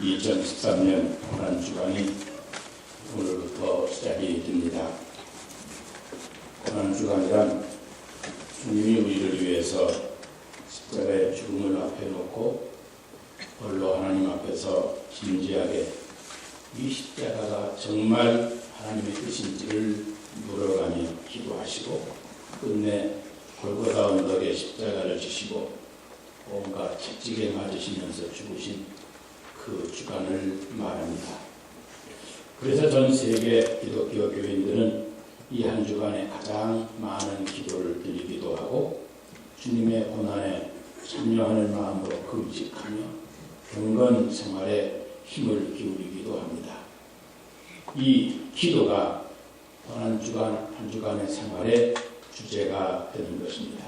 2013년 한 주간이 오늘부터 시작이 됩니다. 한 주간이란 주님이 우리를 위해서 십자가의 죽음을 앞에 놓고 홀로 하나님 앞에서 진지하게 이 십자가가 정말 하나님의 뜻인지를 물어가며 기도하시고 끝내 골고다 언덕에 십자가를 지시고 온갖 채찍에 맞으시면서 죽으신 그 주간을 말합니다. 그래서 전 세계 기독교 교인들은 이 한 주간에 가장 많은 기도를 드리기도 하고 주님의 고난에 참여하는 마음으로 금식하며 경건 생활에 힘을 기울이기도 합니다. 이 기도가 한 주간의 생활의 주제가 되는 것입니다.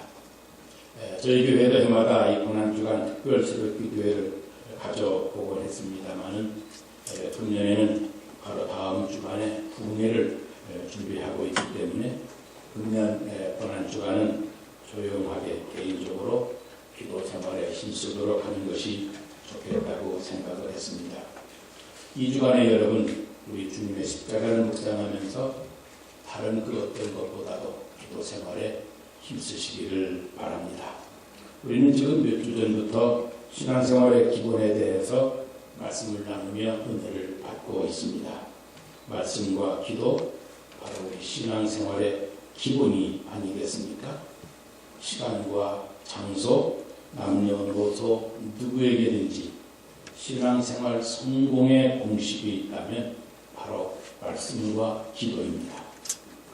저희 교회도 해마다 이 고난주간 특별 새벽 기도회를 가져보곤 했습니다만은 금년에는 바로 다음 주간에 부흥회를 준비하고 있기 때문에 금년 고난주간은 조용하게 개인적으로 기도 생활에 힘쓰도록 하는 것이 좋겠다고 생각을 했습니다. 이 주간에 여러분 우리 주님의 십자가를 묵상하면서 다른 그 어떤 것보다도 기도 생활에 힘쓰시기를 바랍니다. 우리는 지금 몇 주 전부터 신앙생활의 기본에 대해서 말씀을 나누며 은혜를 받고 있습니다. 말씀과 기도, 바로 우리 신앙생활의 기본이 아니겠습니까? 시간과 장소, 남녀노소 누구에게든지 신앙생활 성공의 공식이 있다면 바로 말씀과 기도입니다.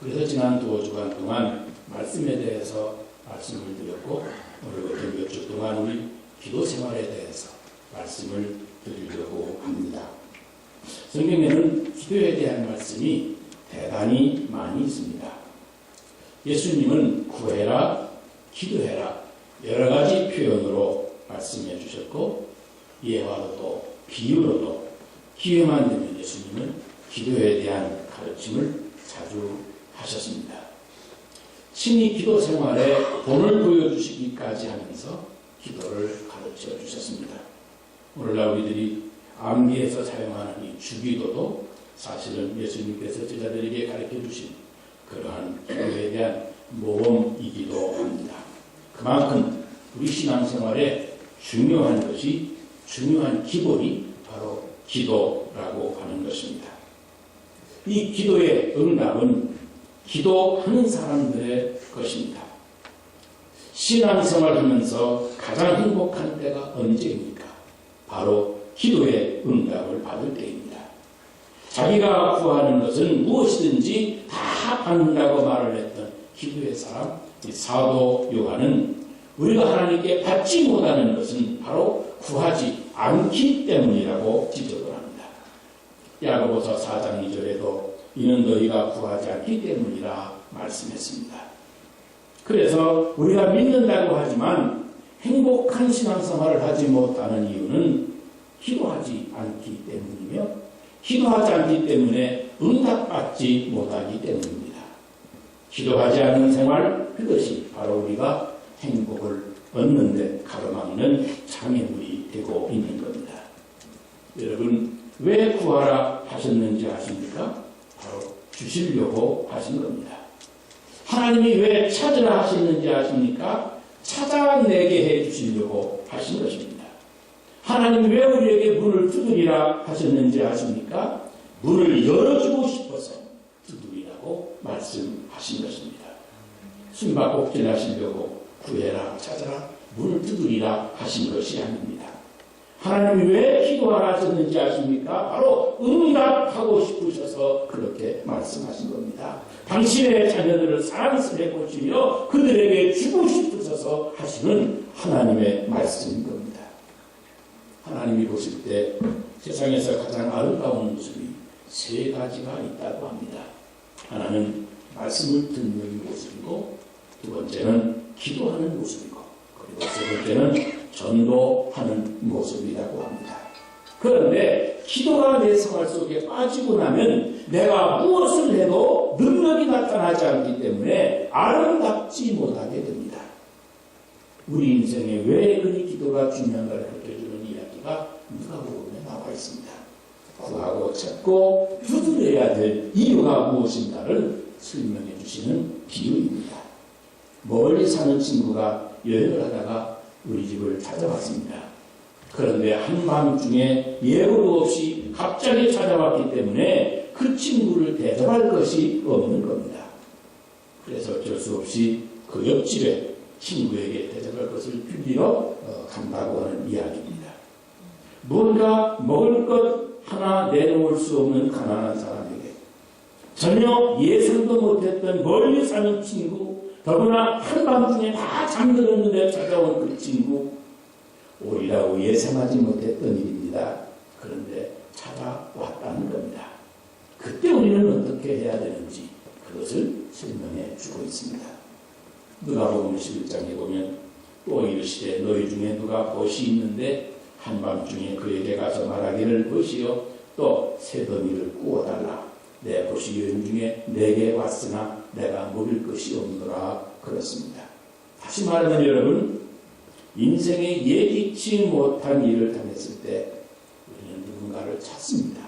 그래서 지난 2주간 동안 말씀에 대해서 말씀을 드렸고 오늘부터 몇 주 동안 우리 기도 생활에 대해서 말씀을 드리려고 합니다. 성경에는 기도에 대한 말씀이 대단히 많이 있습니다. 예수님은 구해라, 기도해라 여러 가지 표현으로 말씀해 주셨고 예화로도 비유로도 기회만 되면 예수님은 기도에 대한 가르침을 자주 하셨습니다. 친히 기도 생활에 본을 보여주시기까지 하면서 기도를 가르쳐 주셨습니다. 오늘날 우리들이 암기에서 사용하는 이 주기도도 사실은 예수님께서 제자들에게 가르쳐 주신 그러한 기도에 대한 모범이기도 합니다. 그만큼 우리 신앙생활에 중요한 것이 중요한 기본이 바로 기도라고 하는 것입니다. 이 기도의 응답은 기도하는 사람들의 것입니다. 신앙생활 하면서 가장 행복한 때가 언제입니까? 바로 기도의 응답을 받을 때입니다. 자기가 구하는 것은 무엇이든지 다 받는다고 말을 했던 기도의 사람, 사도 요한은 우리가 하나님께 받지 못하는 것은 바로 구하지 않기 때문이라고 지적을 합니다. 야고보서 4장 2절에도 이는 너희가 구하지 않기 때문이라 말씀했습니다. 그래서 우리가 믿는다고 하지만 행복한 신앙생활을 하지 못하는 이유는 기도하지 않기 때문이며 기도하지 않기 때문에 응답받지 못하기 때문입니다. 기도하지 않는 생활, 그것이 바로 우리가 행복을 얻는 데 가로막는 장애물이 되고 있는 겁니다. 여러분, 왜 구하라 하셨는지 아십니까? 바로 주시려고 하신 겁니다. 하나님이 왜 찾으라 하셨는지 아십니까? 찾아내게 해 주시려고 하신 것입니다. 하나님이 왜 우리에게 문을 두드리라 하셨는지 아십니까? 문을 열어주고 싶어서 두드리라고 말씀하신 것입니다. 숨바꼭질 하시려고 구해라, 찾아라, 문을 두드리라 하신 것이 아닙니다. 하나님이 왜 기도하라 하셨는지 아십니까? 바로 응답하고 싶으셔서 그렇게 말씀하신 겁니다. 당신의 자녀들을 사랑스레 고치며 그들에게 주고 싶으셔서 하시는 하나님의 말씀인 겁니다. 하나님이 보실 때 세상에서 가장 아름다운 모습이 3가지가 있다고 합니다. 하나는 말씀을 듣는 모습이고, 두 번째는 기도하는 모습이고, 그리고 세 번째는 전도하는 모습이라고 합니다. 그런데 기도가 내 생활 속에 빠지고 나면 내가 무엇을 해도 능력이 나타나지 않기 때문에 아름답지 못하게 됩니다. 우리 인생에 왜 그리 기도가 중요한가를 가르쳐주는 이야기가 누가복음에 나와 있습니다. 구하고 찾고 두드려야 될 이유가 무엇인가를 설명해 주시는 비유입니다. 멀리 사는 친구가 여행을 하다가 우리 집을 찾아왔습니다. 그런데 한밤중에 예고도 없이 갑자기 찾아왔기 때문에 그 친구를 대접할 것이 없는 겁니다. 그래서 어쩔 수 없이 그 옆집에 친구에게 대접할 것을 빌리러 간다고 하는 이야기입니다. 뭔가 먹을 것 하나 내놓을 수 없는 가난한 사람에게 전혀 예상도 못했던 멀리 사는 친구, 더구나 한밤중에 다 잠들었는데 찾아온 그 친구, 오리라고 예상하지 못했던 일입니다. 그런데 찾아왔다는 겁니다. 그때 우리는 어떻게 해야 되는지 그것을 설명해 주고 있습니다. 누가복음 11장에 보면 또 이르시되 너희 중에 누가 벗이 있는데 한밤중에 그에게 가서 말하기를 벗이요 또 새 더미를 구워달라. 내 벗이 여인 중에 내게 왔으나 내가 먹일 것이 없노라. 그렇습니다. 다시 말하면 여러분, 인생에 예기치 못한 일을 당했을 때 우리는 누군가를 찾습니다.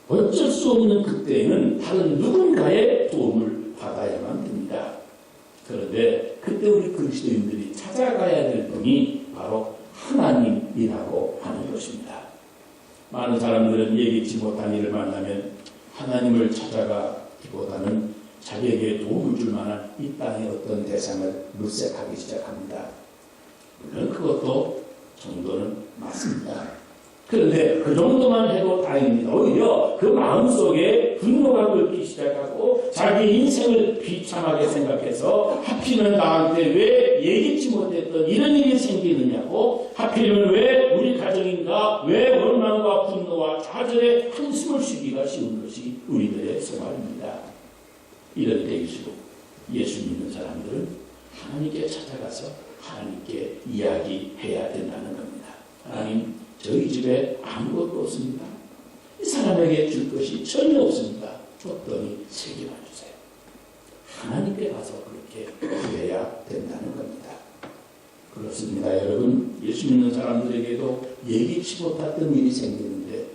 어쩔 수 없는 그때에는 다른 누군가의 도움을 받아야만 됩니다. 그런데 그때 우리 그리스도인들이 찾아가야 될 분이 바로 하나님이라고 하는 것입니다. 많은 사람들은 예기치 못한 일을 만나면 하나님을 찾아가기보다는 자기에게 도움을 줄 만한 이 땅의 어떤 대상을 물색하기 시작합니다. 물론 그것도 정도는 맞습니다. 그런데 그 정도만 해도 다행입니다. 오히려 그 마음속에 분노가 끓기 시작하고 자기 인생을 비참하게 생각해서 하필이면 나한테 왜 예기치 못했던 이런 일이 생기느냐고, 하필이면 왜 우리 가정인가, 왜 원망과 분노와 좌절에 한숨을 쉬기가 쉬운 것이 우리들의 생활입니다. 이런 때일수록 예수 믿는 사람들은 하나님께 찾아가서 하나님께 이야기해야 된다는 겁니다. 하나님, 저희 집에 아무것도 없습니다. 이 사람에게 줄 것이 전혀 없습니다. 줬더니 3개만 주세요. 하나님께 가서 그렇게 구해야 된다는 겁니다. 그렇습니다. 여러분, 예수 믿는 사람들에게도 예기치 못했던 일이 생기는데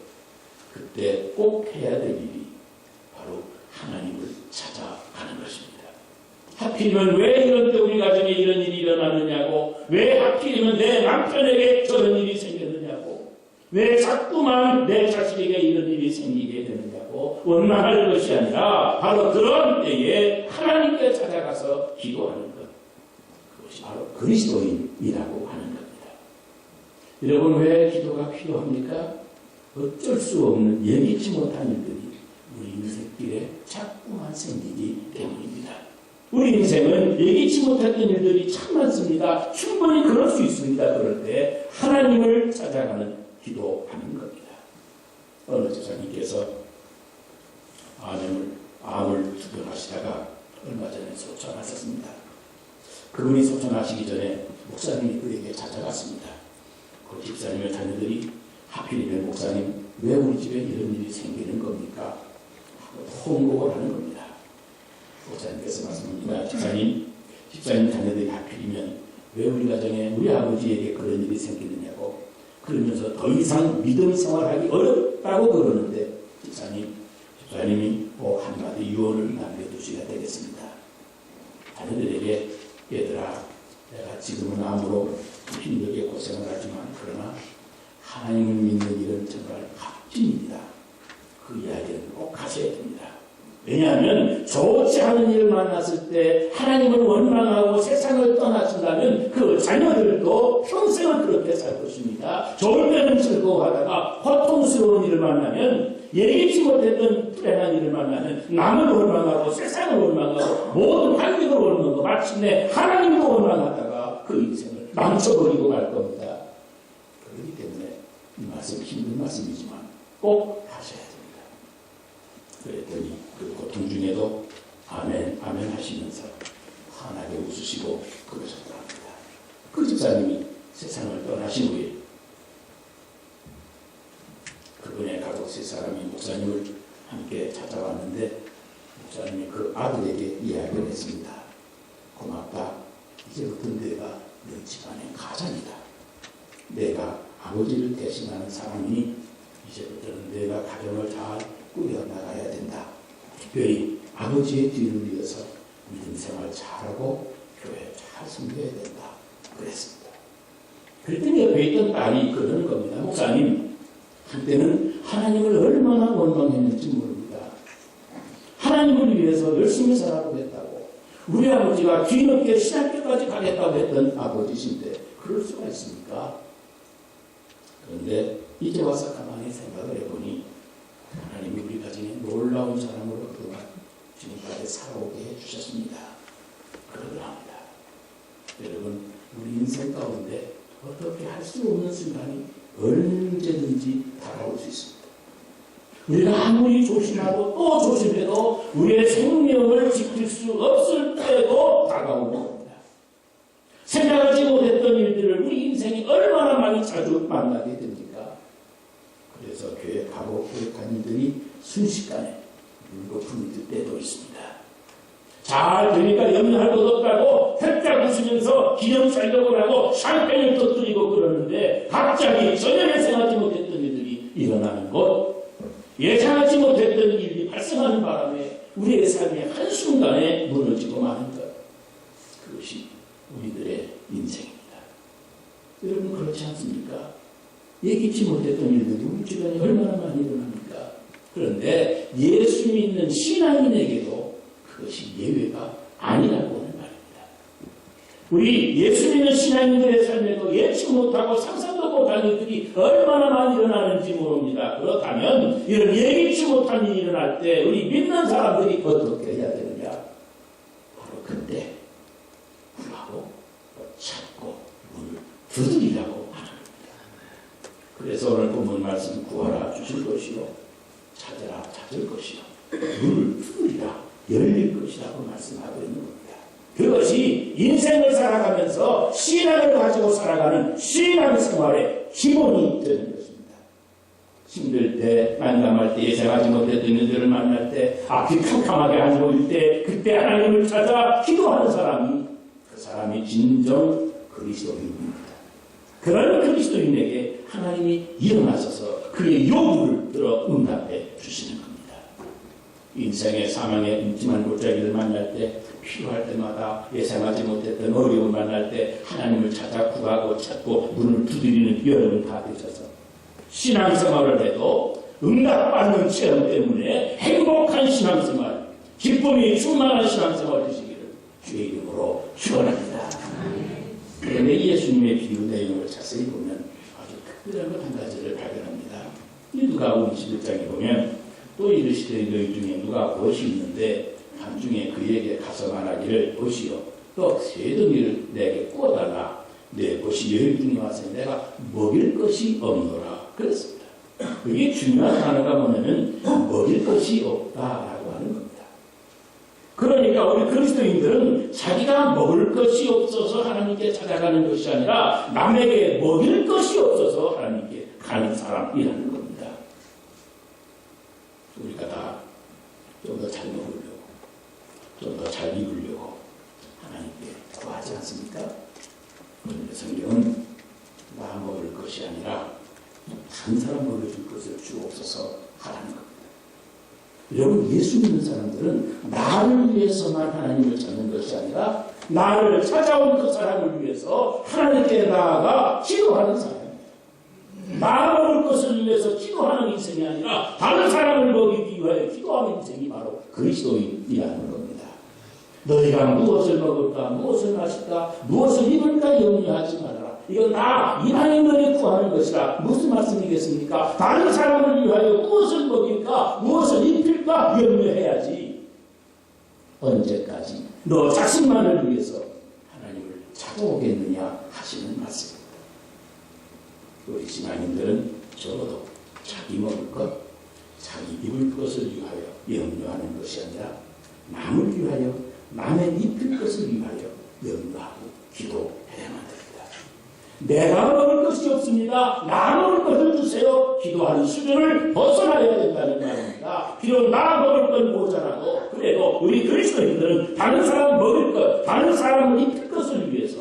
그때 꼭 해야 될 일이 바로 하나님을 찾아가는 것입니다. 하필이면 왜 이런 때 우리 가정에 이런 일이 일어나느냐고, 왜 하필이면 내 남편에게 저런 일이 생겼느냐고, 왜 자꾸만 내 자식에게 이런 일이 생기게 되느냐고 원망할 것이 아니라 바로 그런 때에 하나님께 찾아가서 기도하는 것, 그것이 바로 그리스도인이라고 하는 겁니다. 여러분, 왜 기도가 필요합니까? 어쩔 수 없는 예기치 못한 일들이 우리 인생길에 자꾸만 생기기 때문입니다. 우리 인생은 예기치 못했던 일들이 참 많습니다. 충분히 그럴 수 있습니다. 그럴 때 하나님을 찾아가는 기도하는 겁니다. 어느 조사님께서 암을 투병하시다가 얼마 전에 소천하셨습니다. 그분이 소천하시기 전에 목사님이 그에게 찾아갔습니다. 그 집사님의 자녀들이 하필이면 목사님, 왜 우리 집에 이런 일이 생기는 겁니까? 통곡을 하는 겁니다. 목사님께서 말씀합니다. 집사님 자녀들이 하필이면 왜 우리 가정에 우리 아버지에게 그런 일이 생기느냐고, 그러면서 더 이상 믿음 생활하기 어렵다고 그러는데 집사님이 꼭 한마디 유언을 남겨두셔야 되겠습니다. 자녀들에게, 얘들아, 내가 지금은 암으로 힘들게 고생을 하지만 그러나 하나님을 믿는 일은 정말 값집니다. 그 이야기는 꼭 하셔야 됩니다. 왜냐하면 좋지 않은 일을 만났을 때 하나님을 원망하고 세상을 떠나신다면 그 자녀들도 평생을 그렇게 살 것입니다. 좋을 때는 즐거워하다가 고통스러운 일을 만나면, 예기치 못했던 불행한 일을 만나면 남을 원망하고 세상을 원망하고 모든 환경을 원망하고 마침내 하나님도 원망하다가 그 인생을 망쳐버리고 갈 겁니다. 그렇기 때문에 이 말씀 힘든 말씀이지만 꼭 하셔야 됩니다. 그랬더니 그 고통 중에도 아멘 아멘 하시면서 환하게 웃으시고 그러셨다 합니다. 그 집사님이 세상을 떠나신 후에 그분의 가족 3사람이 목사님을 함께 찾아왔는데 목사님이 그 아들에게 이야기를 했습니다. 고맙다. 이제부터 내가 너 집안의 가장이다. 내가 아버지를 대신하는 사람이니 이제부터는 내가 가정을 잘 꾸려나가야 된다. 특별히 아버지의 뒤를 이어서 믿음 생활 잘하고 교회 잘 섬겨야 된다. 그랬습니다. 그랬더니 옆에 있던 딸이 그러는 겁니다. 목사님, 한때는 하나님을 얼마나 원망했는지 모릅니다. 하나님을 위해서 열심히 살아고 했다고. 우리 아버지가 뒤늦게 신학교까지 가겠다고 했던 아버지신데 그럴 수가 있습니까? 그런데 이제 와서 가만히 생각을 해보니 하나님이 우리 가정에 놀라운 사람으로 그동안 지금까지 살아오게 해주셨습니다. 그러더랍니다. 여러분, 우리 인생 가운데 어떻게 할 수 없는 순간이 언제든지 다가올 수 있습니다. 우리가 아무리 조심하고 또 조심해도 우리의 생명을 지킬 수 없을 때도 다가오는 겁니다. 생각하지 못했던 일들을 우리 인생이 얼마나 많이 자주 만나게 됩니까? 그래서 교회 가고 교회 다니들이 순식간에 물거품이 들 때도 있습니다. 잘 되니까 염려할 것 없다고 활짝 웃으면서 기념살려고 하고 샴페인을 터뜨리고 그러는데 갑자기 전혀 예상하지 못했던 일들이 일어나는 것, 예상하지 못했던 일이 발생하는 바람에 우리의 삶이 한순간에 무너지고 마는 것, 그것이 우리들의 인생입니다. 여러분 그렇지 않습니까? 예기치 못했던 일들이 우리 주변에 얼마나 많이 일어납니까? 그런데 예수 믿는 신앙인에게도 그것이 예외가 아니라고 하는 말입니다. 우리 예수 믿는 신앙인들의 삶에도 예측 못하고 상상도 못한 일들이 얼마나 많이 일어나는지 모릅니다. 그렇다면 이런 예기치 못한 일이 일어날 때 우리 믿는 사람들이 어떻게 해야 되느냐? 바로 그때 구하고 찾고 문을 두드리라고 하는 겁니다. 그래서 오늘 본문 말씀 구하라 주실 것이요 찾으라 찾을 것이요 문을 두드리라 열릴 것이라고 말씀하고 있는 겁니다. 그것이 인생을 살아가면서 신앙을 가지고 살아가는 신앙 생활의 기본이 되는 것입니다. 힘들 때, 난감할 때, 예상하지 못했던 일들을 만날 때, 앞이 캄캄하게 안 보일 때, 그때 하나님을 찾아 기도하는 사람이 그 사람이 진정 그리스도인입니다. 그런 그리스도인에게 하나님이 일어나셔서 그의 요구를 들어 응답해 주시는 겁니다. 인생의 사망의 음침한 골짜기를 만날 때, 필요할 때마다 예상하지 못했던 어려움을 만날 때 하나님을 찾아 구하고 찾고 문을 두드리는 여러분 다 되셔서 신앙생활을 해도 응답받는 체험 때문에 행복한 신앙생활, 기쁨이 충만한 신앙생활 되시기를 주의 이름으로 축원합니다. 그런데 예수님의 비유 내용을 자세히 보면 아주 특별한 것 한 가지를 발견합니다. 이 누가복음 21장에 보면 또 이르시되 너희 중에 누가 벗이 있는데 밤중에 그에게 가서 말하기를 벗이요 또 세 덩이를 내게 구워달라. 내 벗이 여일 중에 와서 내가 먹일 것이 없노라 그랬습니다. 그게 중요한 단어가 뭐냐면 먹일 것이 없다라고 하는 겁니다. 그러니까 우리 그리스도인들은 자기가 먹을 것이 없어서 하나님께 찾아가는 것이 아니라 남에게 먹일 것이 없어서 하나님께 가는 사람이라는 겁니다. 우리가 다 좀 더 잘 먹으려고, 좀 더 잘 입으려고 하나님께 구하지 않습니까? 그런데 성경은 나 먹을 것이 아니라 다른 사람 먹여줄 것을 주옵소서 하라는 겁니다. 여러분, 예수 믿는 사람들은 나를 위해서만 하나님을 찾는 것이 아니라 나를 찾아온 그 사람을 위해서 하나님께 나아가 기도하는 사람입니다. 나 먹을 것을 위해서 기도하는 인생이 아니라 다른 사람을 먹이기 위하여 기도하는 인생이 바로 그리스도인이라는 겁니다. 너희가 무엇을 먹을까, 무엇을 마실까, 무엇을 입을까 염려하지 말아라. 이건 다 이방인 너희 구하는 것이라. 무슨 말씀이겠습니까? 다른 사람을 위하여 무엇을 먹일까, 무엇을 입힐까 염려해야지. 언제까지 너 자신만을 위해서 하나님을 찾아오겠느냐 하시는 말씀입니다. 우리 신앙인들은 적어도 자기 먹을 것, 자기 입을 것을 위하여 염려하는 것이 아니라 남을 위하여, 남의 입힐 것을 위하여 염려하고 기도해야만 됩니다. 내가 먹을 것이 없습니다. 나 먹을 것을 주세요. 기도하는 수준을 벗어나야 된다는 말입니다. 비록 나 먹을 건 모자라도 그래도 우리 그리스도인들은 다른 사람 먹을 것, 다른 사람을 입힐 것을 위해서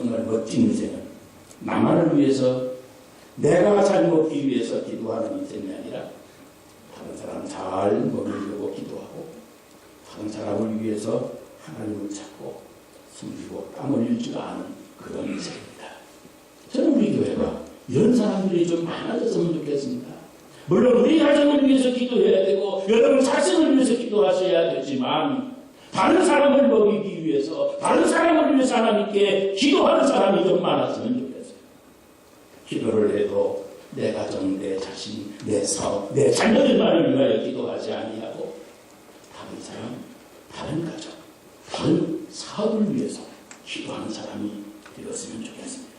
정말 멋진 인생은 나만을 위해서 내가 잘 먹기 위해서 기도하는 인생이 아니라 다른 사람 잘 먹으려고 기도하고 다른 사람을 위해서 하나님을 찾고 숨기고 땀 흘릴 줄 아는 그런 인생입니다. 저는 우리 교회가 이런 사람들이 좀 많아졌으면 좋겠습니다. 물론 우리 가정을 위해서 기도해야 되고 여러분 자신을 위해서 기도하셔야 되지만 다른 사람을 먹이기 위해서 다른 사람을 위해서 하나님께 기도하는 사람이 좀 많았으면 좋겠어요. 기도를 해도 내 가정, 내 자신, 내 사업, 내 자녀들만을 위하여 기도하지 아니하고 다른 사람, 다른 가정, 다른 사업을 위해서 기도하는 사람이 되었으면 좋겠습니다.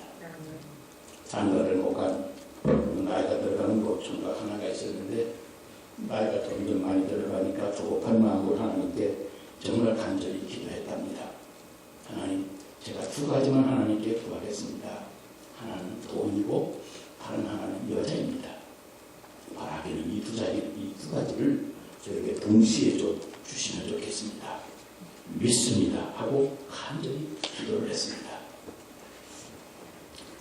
장가를 못 간 나이가 들어가는 노총각 하나가 있었는데 나이가 점점 많이 들어가니까 조급한 마음으로 하나님께 정말 간절히 기도했답니다. 하나님, 제가 두 가지만 하나님께 구하겠습니다. 하나는 돈이고 다른 하나는 여자입니다. 바라기는 이 두 가지를 저에게 동시에 주시면 좋겠습니다. 믿습니다 하고 간절히 기도를 했습니다.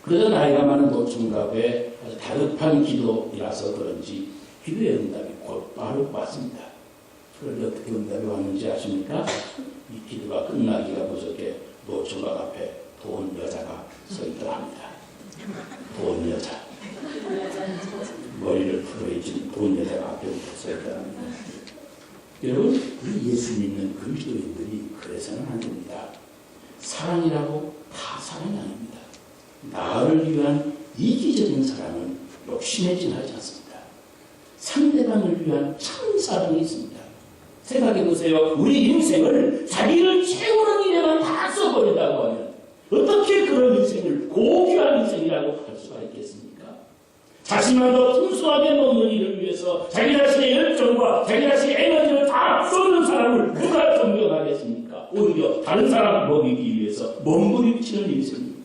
그러자 나이가 많은 노총각의 아주 다급한 기도이라서 그런지 기도의 응답이 곧바로 왔습니다. 그런데 어떻게 응답이 왔는지 아십니까? 이 기도가 끝나기가 무섭게 노총각 앞에 돈 여자가 서 있더랍니다. 돈 여자. 머리를 풀어헤친 돈 여자가 앞에 서 있더랍니다. 여러분, 우리 예수 믿는 그리스도인들이 그래서는 안 됩니다. 사랑이라고 다 사랑이 아닙니다. 나를 위한 이기적인 사랑은 욕심에 하지 않습니다. 상대방을 위한 참 사랑이 있습니다. 생각해보세요. 우리 인생을 자기를 채우는 일에만 다 써버린다고 하면 어떻게 그런 인생을 고귀한 인생이라고 할 수가 있겠습니까? 자신만 더 풍성하게 먹는 일을 위해서 자기 자신의 열정과 자기 자신의 에너지를 다 쏟는 사람을 누가 존경하겠습니까? 오히려 다른 사람을 먹이기 위해서 몸부림치는 인생입니다.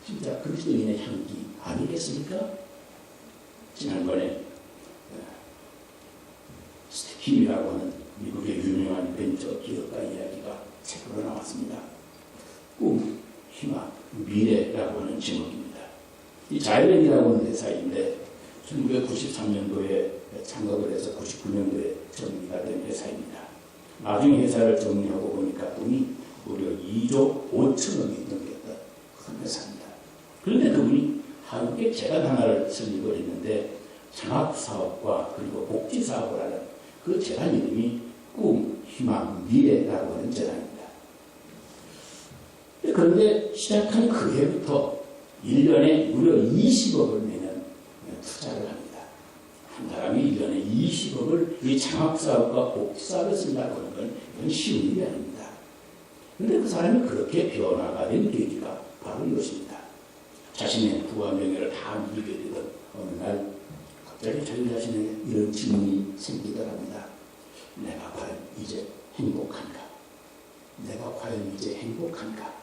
진짜 그리스도인의 향기 아니겠습니까? 지난번에 스티킴이라고 하는 미국의 유명한 벤처 기업가 이야기가 책으로 나왔습니다. 꿈, 희망, 미래라고 하는 제목입니다. 이 자이렌이라고 하는 회사인데 1993년도에 창업을 해서 99년도에 정리가 된 회사입니다. 나중에 회사를 정리하고 보니까 돈이 무려 2조 5천억이 넘겼던 큰 회사입니다. 그런데 그분이 한국에 재단 하나를 설립을 했는데 장학사업과 그리고 복지사업을 하는 그 재단 이름이 꿈, 희망, 미래라고 하는 재단입니다. 그런데 시작한 그 해부터 1년에 무려 20억을 매년 투자를 합니다. 한 사람이 1년에 20억을 이 장학사업과 복지사업에 쓴다고 하는 건 이건 쉬운 일이 아닙니다. 그런데 그 사람이 그렇게 변화가 된 계기가 바로 이것입니다. 자신의 부와 명예를 다 누리게 되던 어느 날 갑자기 자기 자신에게 이런 질문이 생기더랍니다. 내가 과연 이제 행복한가? 내가 과연 이제 행복한가?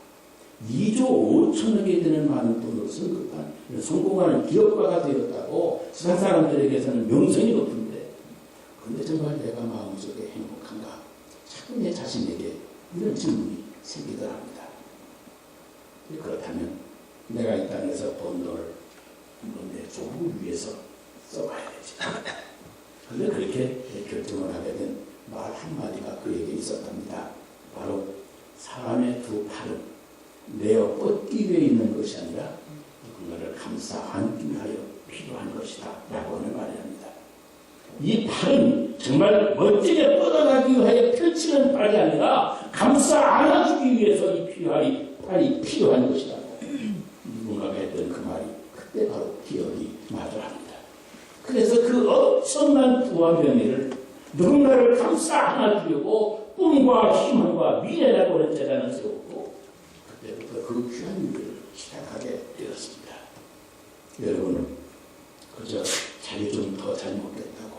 2조 5천억에 되는 많은 돈으로 성급한 성공하는 기업가가 되었다고 세상 사람들에게서는 명성이 높은데 그런데 정말 내가 마음속에 행복한가? 자꾸 내 자신에게 이런 질문이 생기더랍니다. 그렇다면 내가 이 땅에서 번 돈을 내 조국을 위해서 써봐야 되지. 그런데 그렇게 결정을 하게 된 말 한마디가 그에게 있었답니다. 바로 사람의 두 팔은 내어 뻗기 위해 있는 것이 아니라 누군가를 감싸안기 위하여 필요한 것이다 라고 하는 말이랍니다. 이 팔은 정말 멋지게 뻗어가기 위하여 펼치는 팔이 아니라 감싸 안아주기 위해서 이 팔이 필요한 것이라고 누군가가 했던 그 말이 그때 바로 기억이 나더랍니다. 그래서 그 엄청난 부와 명예를 누군가를 감싸 안아주려고 꿈과 희망과 미래라고 하는 재단을 세웠고 그때부터 그 귀한 일을 시작하게 되었습니다. 여러분은 그저 자기 좀 더 잘 먹겠다고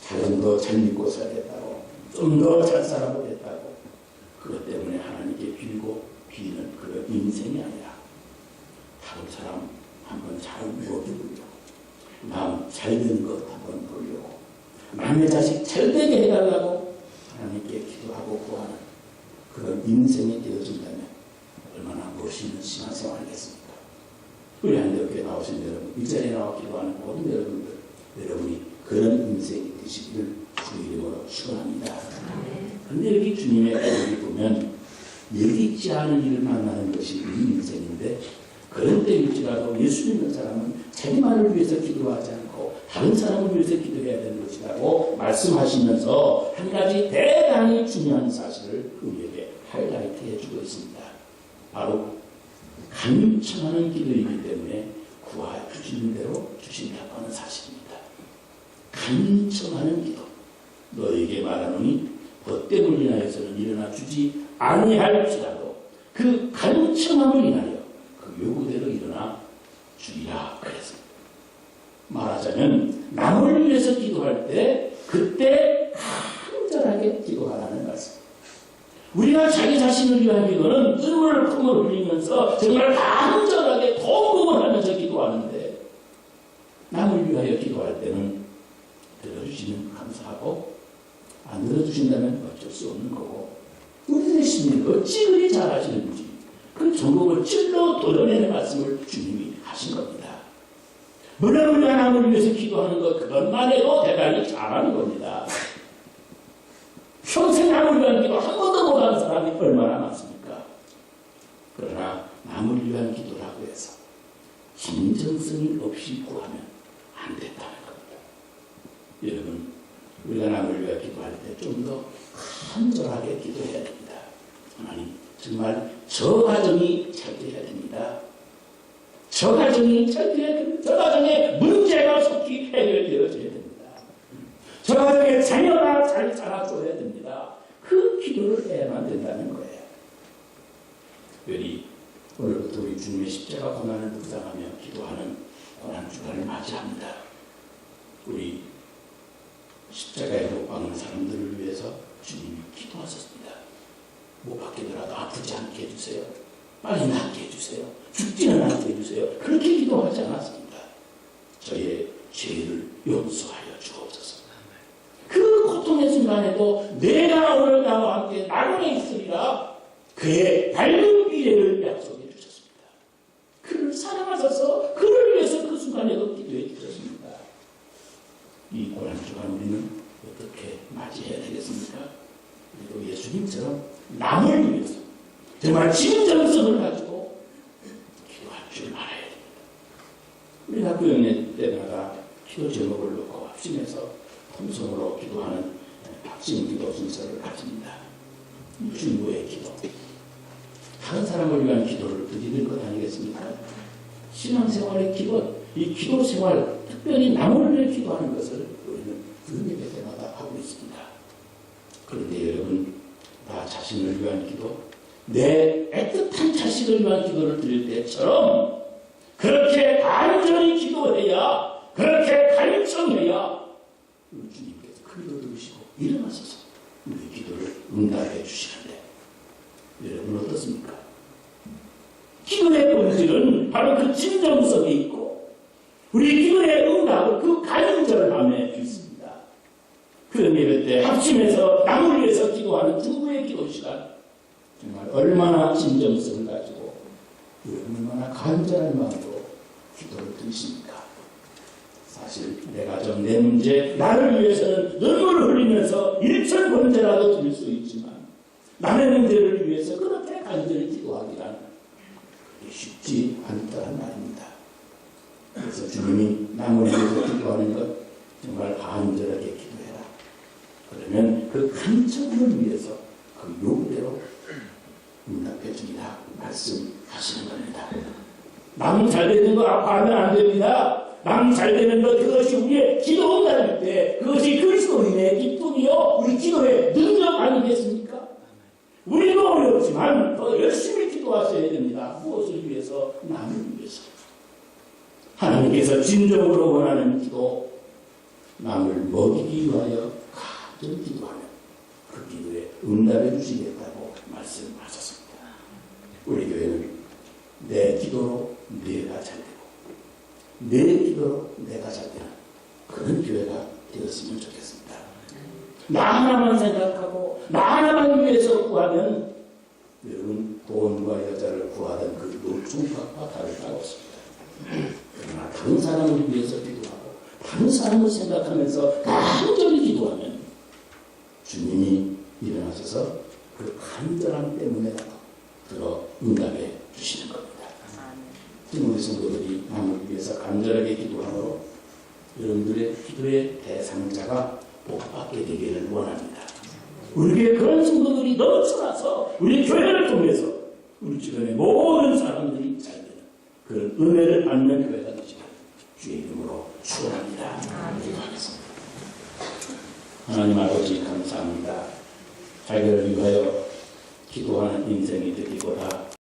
좀 더 잘 믿고 살겠다고 좀 더 잘 살아보겠다고 그것 때문에 하나님께 빌고 비는 그런 인생이 아니라 다른 사람 한번 잘 먹여보려고 남 잘 되는 것 한번 보려고 남의 자식 잘 되게 해달라고 하나님께 기도하고 구하는 그런 인생이 되어진다면 얼마나 무엇이 신앙생활이겠습니까? 우리 한국교회 나오신 여러분, 이 자리에 나와 기도하는 모든 여러분들, 여러분이 그런 인생이 되시기를 주 이름으로 축원합니다. 그런데 여기 주님의 얼굴을 보면 여기 있지 않은 일을 만나는 것이 우리 인생인데, 그런 때일지라도 예수 믿는 사람은 자기만을 위해서 기도하지 않고 다른 사람을 위해서 기도해야 되는 것이라고 말씀하시면서 한 가지 대단히 중요한 사실을 우리에게 하이라이트 해주고 있습니다. 바로 간청하는 기도이기 때문에 구하주시는 대로 주신다고 하는 사실입니다. 간청하는 기도. 너에게 말하노니 벗됨을 인하여서는 일어나 주지 아니할지라도 그 간청함을 인하여 그 요구대로 일어나 주리라 그랬습니다. 말하자면 남을 위해서 기도할 때 그때 간절하게 기도하라는 말씀. 우리가 자기 자신을 위한 기도는 눈물을 뿜어 흘리면서 정말 간절하게 통곡을 하면서 기도하는데, 남을 위하여 기도할 때는 들어주시면 감사하고 안 들어주신다면 어쩔 수 없는 거고, 우리 대신에 어찌 그리 잘하시는지 그 전공을 찔러 도려내는 말씀을 주님이 하신 겁니다. 물론 우리가 남을 위해서 기도하는 것 그것만 해도 대단히 잘하는 겁니다. 평생 남을 위한 기도 한 번도 못하는 사람이 얼마나 많습니까? 그러나 남을 위한 기도라고 해서 진정성이 없이 구하면 안 된다는 겁니다. 여러분, 우리가 남을 위해 기도할 때 좀 더 간절하게 기도해야 됩니다. 하나님, 정말 저 가정이 잘 되어야 됩니다. 저 가정이 잘 되어야 됩니다. 저 가정의 문제가 속히 해결되어져야 됩니다. 저 가정의 자녀가 잘 자라줘야 됩니다. 그 기도를 해야만 된다는 거예요. 오늘부터 우리 주님의 십자가 고난을 묵상하며 기도하는 고난주간을 맞이합니다. 우리 십자가에 못 박는 사람들을 위해서 주님이 기도하셨습니다. 못 박히더라도 아프지 않게 해주세요. 빨리 낫게 해주세요. 죽지는 않게 해주세요. 그렇게 기도하지 않았습니다. 저의 죄를 용서하여 주옵소서. 그 고통의 순간에도 내가 오늘 나와 함께 낙원에 있으리라 그의 밝은 미래를 약속해 주셨습니다. 그를 사랑하셔서 그를 위해서 그 순간에도 기도해 주셨습니다. 이 고난주간 우리는 어떻게 맞이해야 되겠습니까? 그리고 예수님처럼 남을 위해서 정말 진정성을 가지고 기도할 줄 알아야 됩니다. 우리 학교 연례 때마다 기도 제목을 놓고 합심해서 통성으로 기도하는 합심 기도 순서를 가집니다. 중보의 기도. 다른 사람을 위한 기도를 드리는 것 아니겠습니까? 신앙생활의 기본, 이 기도 생활, 특별히 남을 위해 기도하는 것을 우리는 은혜의 때마다 하고 있습니다. 그런데 여러분, 나 자신을 위한 기도, 내 애틋한 자신을 위한 기도를 드릴 때처럼 그렇게 간절히 기도해야, 그렇게 간청해야 우리 주님께서 그 기도 들으시고 일어나셔서 우리 기도를 응답해 주시는데, 여러분 어떻습니까? 기도의 본질은 바로 그 진정성에 있고 우리 기도의 응답은 그 간절함에 있습니다. 그런 예배 때 합심해서 남을 위해서 기도하는 중부의 기도 시간, 정말 얼마나 진정성을 가지고 얼마나 간절한 마음으로 기도를 드리십니까? 사실 내 가정, 내 문제, 나를 위해서는 눈물을 흘리면서 일천번제라도 드릴 수 있지만 남의 문제를 위해서 그렇게 간절히 기도하기란 쉽지 않다는 말입니다. 그래서 주님이 남을 위해서 기도하는 것 정말 간절하게 기도해라. 그러면 그 간절함을 위해서 그 요구대로 응답해 주리라 말씀하시는 겁니다. 남 잘 되는 거 아파하면 안 됩니다. 남 잘 되는 것, 그것이 우리의 기도 응답일 때 그것이 그리스도인의 기쁨이요 우리 기도의 능력 아니겠습니까? 우리도 어렵지만 더 열심히 기도하셔야 됩니다. 무엇을 위해서? 남을 위해서. 하나님께서 진정으로 원하는 기도, 남을 먹이기 위하여 간절히 기도하면 그 기도에 응답해 주시겠다고 말씀하셨습니다. 우리 교회는 내 기도로 내가 잘 되고 내 기도로 내가 잘 되는 그런 교회가 되었으면 좋겠습니다. 나 하나만 생각하고 나 하나만 위해서 구하면 여러분 돈과 여자를 구하던 그 노총각과 다를 바가 없습니다. 그러나 다른 사람을 위해서 기도하고 다른 사람을 생각하면서 간절히 기도하면 주님이 일어나셔서 그 간절함 때문에라도 들어 응답해 주시는 겁니다. 우리 성도들이 남을 위해서 간절하게 기도함으로 여러분들의 기도의 대상자가 복받게 되기를 원합니다. 우리에게 그런 성도들이 넘쳐나서 우리 교회를 통해서 우리 주변의 모든 사람들이 잘 되는 그런 은혜를 받는 교회가 되시길 주의 이름으로 축원합니다. 기도하겠습니다. 하나님 아버지 감사합니다. 자기를 위하여 기도하는 인생이 되기보다